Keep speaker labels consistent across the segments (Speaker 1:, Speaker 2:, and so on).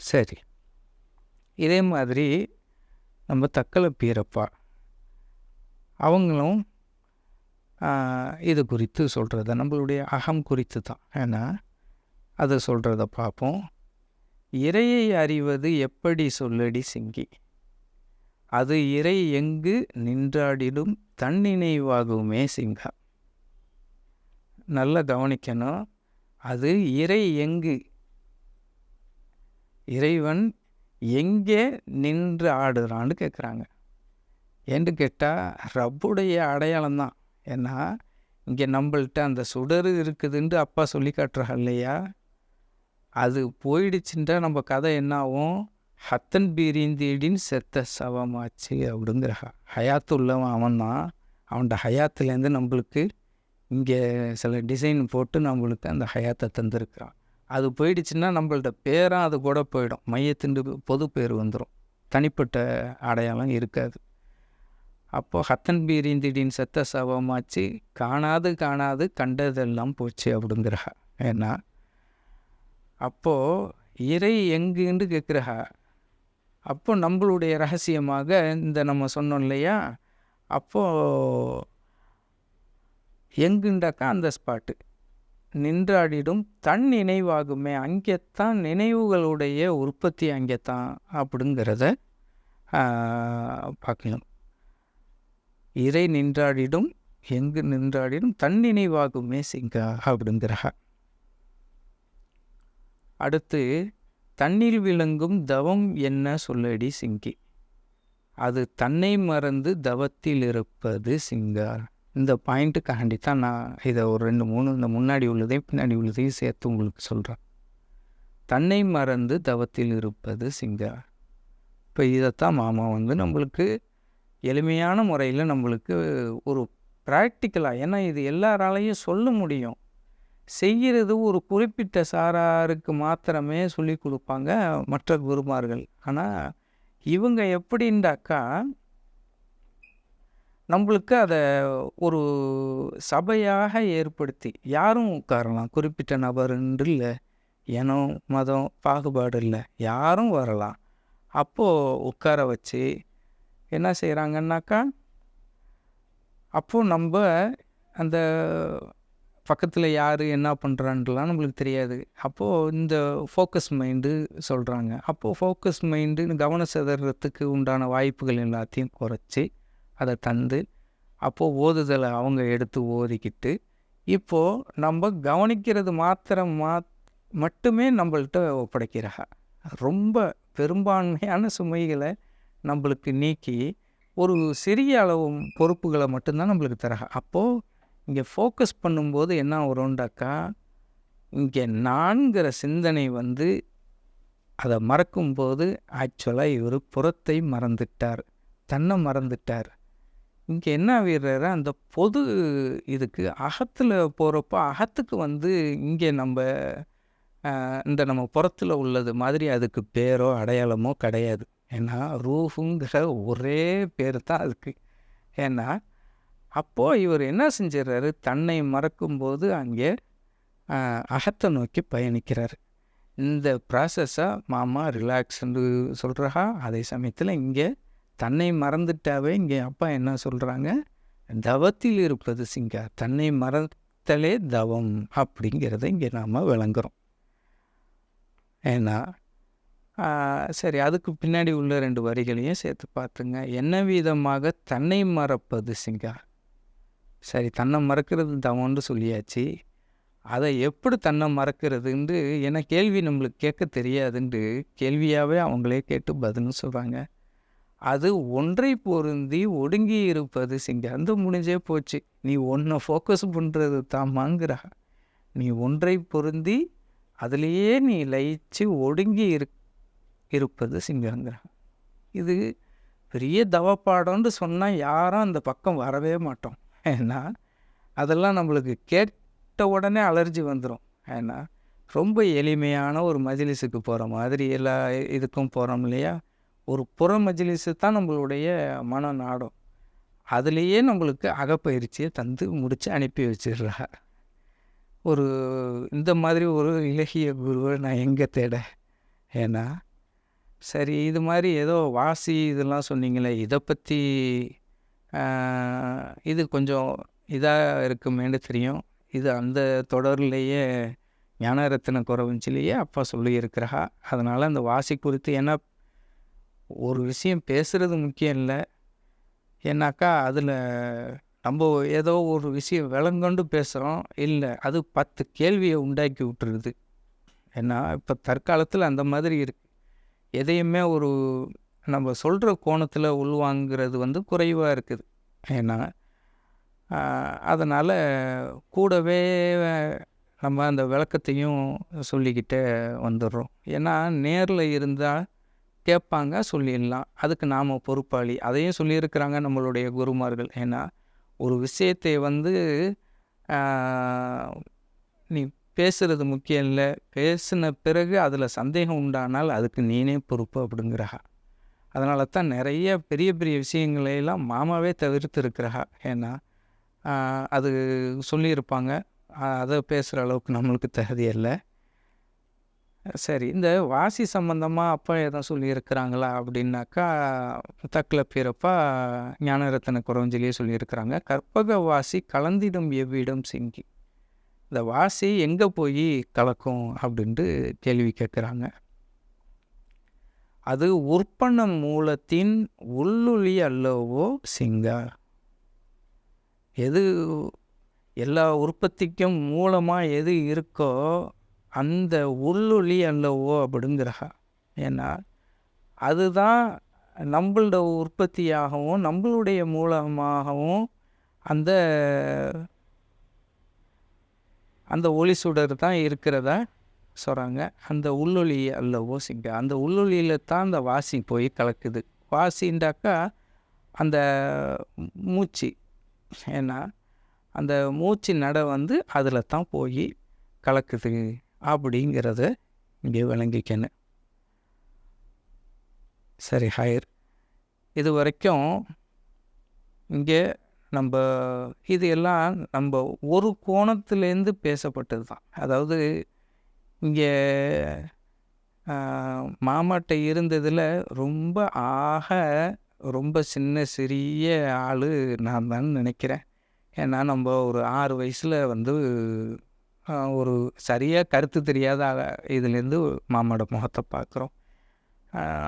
Speaker 1: சரி. இதே மாதிரி நம்ம தக்கல பீரப்பா அவங்களும் இது குறித்து சொல்கிறத நம்மளுடைய அகம் குறித்து தான். ஏன்னா அதை சொல்கிறத பார்ப்போம். இறையை அறிவது எப்படி சொல்லடி சிங்கி, அது இறை எங்கு நின்றாடிடும் தன்னினைவாகுமே சிங்கா. நல்லா கவனிக்கணும். அது இறை எங்கு, இறைவன் எங்கே நின்று ஆடுறான்னு கேட்குறாங்க. ஏன்னு கேட்டால் ரப்புடைய அடையாளம் தான். ஏன்னா இங்கே நம்மள்கிட்ட அந்த சுடரு இருக்குதுன்ட்டு அப்பா சொல்லி காட்டுறாங்க இல்லையா, அது போயிடுச்சுட்டா நம்ம கதை என்ன ஆகும்? ஹத்தன் பீரிந்தீடின் செத்த சவமாச்சு அப்படிங்கிற ஹயாத்து உள்ளவன் அவன் தான். அவன்கிட்ட ஹயாத்துலேருந்து நம்மளுக்கு இங்கே சில டிசைன் போட்டு நம்மளுக்கு அந்த ஹயாத்தை தந்துருக்கிறான். அது போயிடுச்சுன்னா நம்மள்ட்ட பேராக அது கூட போயிடும். மையத்தின் பொது பேர் வந்துடும், தனிப்பட்ட அடையாளம் இருக்காது. அப்போது ஹத்தன் பீரிந்திடின் செத்த சவமாச்சு, காணாது கண்டதெல்லாம் போச்சு அப்படிங்கிறா. ஏன்னா அப்போது இறை எங்குன்னு கேட்குறா. அப்போ நம்மளுடைய ரகசியமாக இந்த நம்ம சொன்னோம் இல்லையா, அப்போது எங்குண்டாக்கா அந்த ஸ்பாட்டு நின்றாடிடும் தன் நினைவாகுமே, அங்கே தான் நினைவுகளுடைய உற்பத்தி அங்கே தான் அப்படிங்கிறத பார்க்கணும். இறை நின்றாடிடும் எங்கு நின்றாடிடும் தன் நினைவாகுமே சிங்கா அப்படிங்கிறா. அடுத்து தன்னில் விளங்கும் தவம் என்ன சொல்லடி சிங்கி, அது தன்னை மறந்து தவத்தில் இருப்பது சிங்கார். இந்த பாயிண்ட்டுக்காண்டி தான் நான் இதை ஒரு 2-3 இந்த முன்னாடி உள்ளதையும் பின்னாடி உள்ளதையும் சேர்த்து உங்களுக்கு சொல்கிறேன். தன்னை மறந்து தவத்தில் இருப்பது சிங்கார். இப்போ இதைத்தான் மாமா நம்மளுக்கு எளிமையான முறையில் நம்மளுக்கு ஒரு ப்ராக்டிக்கலாக, ஏன்னா இது எல்லாராலையும் சொல்ல முடியும், செய்கிறது ஒரு குறிப்பிட்ட சாராருக்கு மாத்திரமே சொல்லி கொடுப்பாங்க மற்ற குருமார்கள். ஆனால் இவங்க எப்படின்டாக்கா நம்மளுக்கு அதை ஒரு சபையாக ஏற்படுத்தி யாரும் உட்காரலாம், குறிப்பிட்ட நபருன்று இல்லை, இனம் மதம் பாகுபாடு இல்லை, யாரும் வரலாம். அப்போது உட்கார வச்சு என்ன செய்கிறாங்கன்னாக்கா, அப்போது நம்ம அந்த பக்கத்தில் யார் என்ன பண்ணுறான்லாம் நம்மளுக்கு தெரியாது. அப்போது இந்த ஃபோக்கஸ் மைண்டு சொல்கிறாங்க. அப்போது ஃபோக்கஸ் மைண்டு கவன சிதறத்துக்கு உண்டான வாய்ப்புகள் எல்லாத்தையும் குறைச்சி அதை தந்து, அப்போது ஓதுதலை அவங்க எடுத்து ஓதிக்கிட்டு, இப்போது நம்ம கவனிக்கிறது மட்டுமே நம்மள்கிட்ட ஒப்படைக்கிறாங்க. ரொம்ப பெரும்பான்மையான சுமைகளை நம்மளுக்கு நீக்கி ஒரு சிறிய அளவு பொறுப்புகளை மட்டும்தான் நம்மளுக்கு தராங்க. அப்போது இங்கே ஃபோக்கஸ் பண்ணும்போது என்ன வரும்டாக்கா, இங்கே நான்கிற சிந்தனை அதை மறக்கும்போது ஆக்சுவலாக இவர் புறத்தை மறந்துட்டார், தன்னை மறந்துட்டார். இங்கே என்ன வீரர் அந்த பொது இதுக்கு அகத்தில் போகிறப்போ அகத்துக்கு இங்கே நம்ம புறத்தில் உள்ளது மாதிரி அதுக்கு பேரோ அடையாளமோ கிடையாது. ஏன்னா ரூஹுங்கிற ஒரே பேர் தான் அதுக்கு. ஏன்னா அப்போது இவர் என்ன செஞ்சிடறாரு, தன்னை மறக்கும்போது அங்கே அகத்தை நோக்கி பயணிக்கிறார். இந்த ப்ராசஸாக மாமா ரிலாக்ஸ்ன்னு சொல்கிறா. அதே சமயத்தில் இங்கே தன்னை மறந்துட்டாவே இங்கே அப்பா என்ன சொல்கிறாங்க, தவத்தில் இருப்பது சிங்கா, தன்னை மறத்தலே தவம் அப்படிங்கிறத இங்கே நாம் விளங்குறோம். ஏன்னா சரி, அதுக்கு பின்னாடி உள்ள 2 வரிகளையும் சேர்த்து பார்த்துங்க. என்ன விதமாக தன்னை மறப்பது சிங்கா. சரி, தன்னை மறக்கிறது தவம்னு சொல்லியாச்சு. அதை எப்படி தன்னை மறக்கிறதுன்ட்டு ஏன்னா கேள்வி நம்மளுக்கு கேட்க தெரியாதுன்ட்டு கேள்வியாகவே அவங்களே கேட்டு பதில்னு சொல்கிறாங்க. அது ஒன்றை பொருந்தி ஒடுங்கி இருப்பது சிங்கா. அந்த முடிஞ்சே போச்சு, நீ ஒன்றை ஃபோக்கஸ் பண்ணுறது தாமாங்கிறா. நீ ஒன்றை பொருந்தி அதுலேயே நீ லயிச்சு ஒடுங்கி இருப்பது சிங்கங்கிற. இது பெரிய தவப்பாடம்னு சொன்னால் யாரும் அந்த பக்கம் வரவே மாட்டோம். ஏன்னா அதெல்லாம் நம்மளுக்கு கேட்ட உடனே அலர்ஜி வந்துடும். ஏன்னா ரொம்ப எளிமையான ஒரு மஜ்லிஸுக்கு போகிற மாதிரி எல்லா இதுக்கும் போகிறோம் இல்லையா, ஒரு புற மஜ்லிஸு தான் நம்மளுடைய மன நாடம். அதுலேயே நம்மளுக்கு அகப்பயிற்சியை தந்து முடித்து அனுப்பி வச்சிடுறா. இந்த மாதிரி ஒரு இலகிய குருவை நான் எங்கே தேட? ஏன்னா சரி, இது மாதிரி ஏதோ வாசி இதெல்லாம் சொன்னீங்களே, இதை பற்றி இது கொஞ்சம் இதாக இருக்குமேன்னு தெரியும். இது அந்த தொடர்லேயே ஞானரத்தின குறவஞ்சிலேயே அப்பா சொல்லியிருக்கிறா. அதனால் அந்த வாசி குறித்து, ஏன்னா ஒரு விஷயம் பேசுகிறது முக்கியம் இல்லை, ஏன்னாக்கா அதில் நம்ம ஏதோ ஒரு விஷயம் விளங்கொண்டு பேசுகிறோம், இல்லை அது 10 கேள்வியை உண்டாக்கி விட்டுருது. ஏன்னா இப்போ தற்காலத்தில் அந்த மாதிரி இருக்குது. எதையுமே ஒரு நம்ம சொல்கிற கோணத்தில் உள்வாங்கிறது குறைவாக இருக்குது. ஏன்னா அதனால் கூடவே நம்ம அந்த விளக்கத்தையும் சொல்லிக்கிட்டே வந்துடுறோம். ஏன்னா நேரில் இருந்தால் கேட்பாங்க, சொல்லிடலாம், அதுக்கு நாம் பொறுப்பாளி. அதையும் சொல்லியிருக்கிறாங்க நம்மளுடைய குருமார்கள். ஏன்னா ஒரு விஷயத்தை நீ பேசுகிறது முக்கியம் இல்லை, பேசின பிறகு அதில் சந்தேகம் உண்டானால் அதுக்கு நீனே பொறுப்பு அப்படிங்கிறா. அதனால தான் நிறைய பெரிய பெரிய விஷயங்களையெல்லாம் மாமாவே தவிர்த்து இருக்கிறா. ஏன்னா அது சொல்லியிருப்பாங்க, அதை பேசுகிற அளவுக்கு நம்மளுக்கு தகுதி இல்லை. சரி, இந்த வாசி சம்பந்தமாக அப்பா எதுவும் சொல்லியிருக்கிறாங்களா அப்படின்னாக்கா, தக்லப்பீரப்பா ஞானரத்தின குறவஞ்சிலேயே சொல்லியிருக்கிறாங்க, கற்பக வாசி கலந்திடும் எவ்விடம் சிங்கி. இந்த வாசி எங்கே போய் கலக்கும் அப்படின்ட்டு கேள்வி கேட்குறாங்க. அது உற்பன்ன மூலத்தின் உள்ளொளி அல்லவோ சிங்கா. எது எல்லா உற்பத்திக்கும் மூலமாக எது இருக்கோ அந்த உள்ளொளி அல்லவோ அப்படிங்கிறா. ஏன்னா அதுதான் நம்மளோட உற்பத்தியாகவும் நம்மளுடைய மூலமாகவும் அந்த அந்த ஒளி சுடர் தான் இருக்கிறதா சொல்கிறாங்க. அந்த உள்ளொளி அல்லவோ சிங்கா. அந்த உள்ளொளியில் தான் அந்த வாசி போய் கலக்குது. வாசிண்டாக்கா அந்த மூச்சு. ஏன்னா அந்த மூச்சு நடை அதில் தான் போய் கலக்குது அப்படிங்கிறத இங்கே விளங்கிக்கணும். சரி, ஹயர். இது வரைக்கும் இங்கே நம்ம இது எல்லாம் நம்ம ஒரு கோணத்துலேருந்து பேசப்பட்டது தான். அதாவது இங்கே மாமாட்ட இருந்ததில் ரொம்ப சின்ன சிறிய ஆள் நான் தான் நினைக்கிறேன். ஏன்னா நம்ம ஒரு 6 வயசில் ஒரு சரியாக கருத்து தெரியாத இதுலேருந்து மாமாவோட முகத்தை பார்க்குறோம்.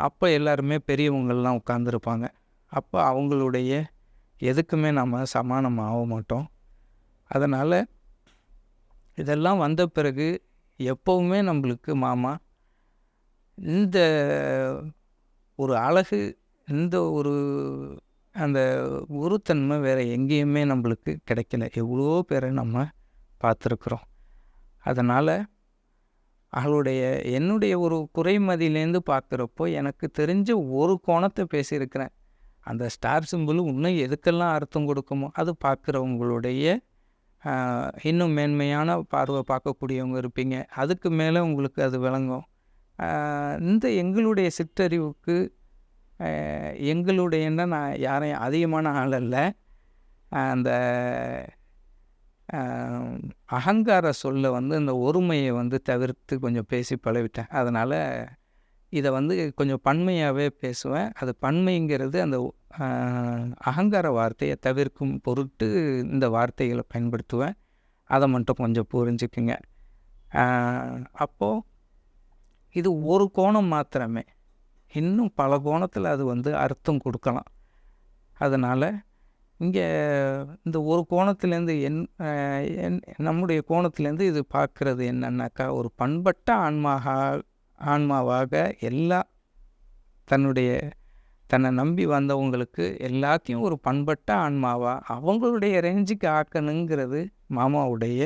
Speaker 1: அப்போ எல்லாருமே பெரியவங்கள்லாம் உட்காந்துருப்பாங்க. அப்போ அவங்களுடைய எதுக்குமே நம்ம சமானம் ஆக மாட்டோம். அதனால் இதெல்லாம் வந்த பிறகு எப்போவுமே நம்மளுக்கு மாமா இந்த ஒரு அழகு, இந்த ஒரு அந்த குருத்தன்மை வேறு எங்கேயுமே நம்மளுக்கு கிடைக்கல. எவ்வளோ பேரை நம்ம பார்த்துருக்குறோம். அதனால் என்னுடைய ஒரு குறைமதியிலேருந்து பார்க்குறப்போ எனக்கு தெரிஞ்ச ஒரு கோணத்தை பேசியிருக்கிறேன். அந்த ஸ்டார் சிம்பிள் இன்னும் எதுக்கெல்லாம் அர்த்தம் கொடுக்குமோ அது பார்க்குறவங்களுடைய இன்னும் மேன்மையான பார்வை பார்க்கக்கூடியவங்க இருப்பீங்க. அதுக்கு மேலே உங்களுக்கு அது விளங்கும். இந்த எங்களுடைய சிற்றறிவுக்கு எங்களுடையன்னா நான் யாரையும் அதிகமான ஆள் அல்ல. அந்த அகங்கார சொல்ல இந்த ஒருமையை தவிர்த்து கொஞ்சம் பேசி பழவிட்டேன். அதனால் இதை கொஞ்சம் பன்மையாகவே பேசுவேன். அது பன்மைங்கிறது அந்த அகங்கார வார்த்தையை தவிர்க்கும் பொருட்டு இந்த வார்த்தைகளை பயன்படுத்துவேன். அதை மட்டும் கொஞ்சம் புரிஞ்சுக்குங்க. அப்போது இது ஒரு கோணம் மாத்திரமே, இன்னும் பல கோணத்தில் அது அர்த்தம் கொடுக்கலாம். அதனால் இங்கே இந்த ஒரு கோணத்துலேருந்து நம்முடைய கோணத்துலேருந்து இது பார்க்குறது என்னன்னாக்கா, ஒரு பண்பட்ட ஆன்மாவாக தன்னை நம்பி வந்தவங்களுக்கு எல்லாத்தையும் ஒரு பண்பட்ட ஆன்மாவாக அவங்களுடைய ரேஞ்சுக்கு ஆக்கணுங்கிறது மாமாவுடைய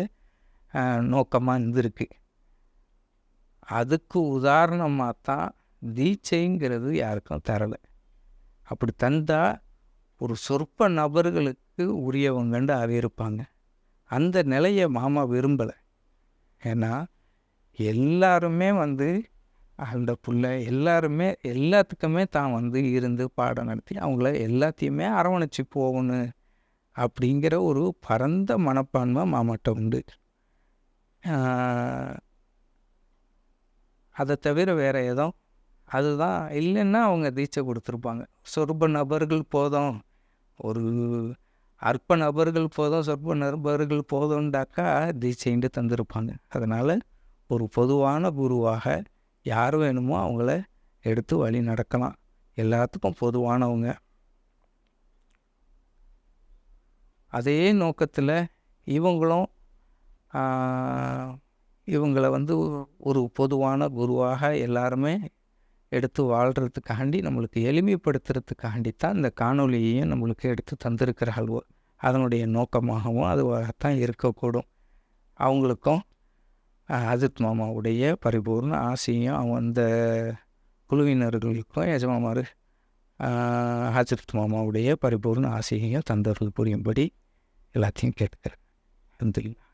Speaker 1: நோக்கமாக இருந்திருக்கு. அதுக்கு உதாரணமாக தான் தீட்சைங்கிறது யாருக்கும் தரலை. அப்படி தந்தால் ஒரு சொற்ப நபர்களுக்கு உரியவங்கண்டு அறியிருப்பாங்க. அந்த நிலையை மாமா விரும்பலை. ஏன்னா எல்லாருமே அந்த பிள்ளை எல்லாத்துக்குமே தான் இருந்து பாடம் நடத்தி அவங்கள எல்லாத்தையுமே அரவணைச்சி போகணும் அப்படிங்கிற ஒரு பரந்த மனப்பான்மை மாமாட்ட உண்டு. அதை தவிர வேறு ஏதோ அதுதான். இல்லைன்னா அவங்க தீட்சை கொடுத்துருப்பாங்க. சொற்ப நபர்கள் போதும், ஒரு அற்ப நபர்கள் போதும், சொற்ப நபர்கள் போதும்ண்டாக்கா தீட்சைன்ட்டு தந்திருப்பாங்க. அதனால் ஒரு பொதுவான குருவாக யார் வேணுமோ அவங்கள எடுத்து வழி நடக்கலாம். எல்லாத்துக்கும் பொதுவானவங்க. அதே நோக்கத்தில் இவங்களும் இவங்களை ஒரு பொதுவான குருவாக எல்லாருமே எடுத்து வாழ்கிறதுக்காண்டி, நம்மளுக்கு எளிமைப்படுத்துறதுக்காண்டி தான் இந்த காணொலியையும் நம்மளுக்கு எடுத்து தந்திருக்கிறார்கள். அதனுடைய நோக்கமாகவும் அதுவாகத்தான் இருக்கக்கூடும். அவங்களுக்கும் அஜித் மாமாவுடைய பரிபூர்ண ஆசையும் அந்த குழுவினர்களுக்கும் எஜமாமார் அஜித் மாமாவுடைய பரிபூர்ண ஆசையையும் தந்தர்கள் புரியும்படி எல்லாத்தையும் கேட்கிறேன். அல்ஹம்துலில்லாஹ்.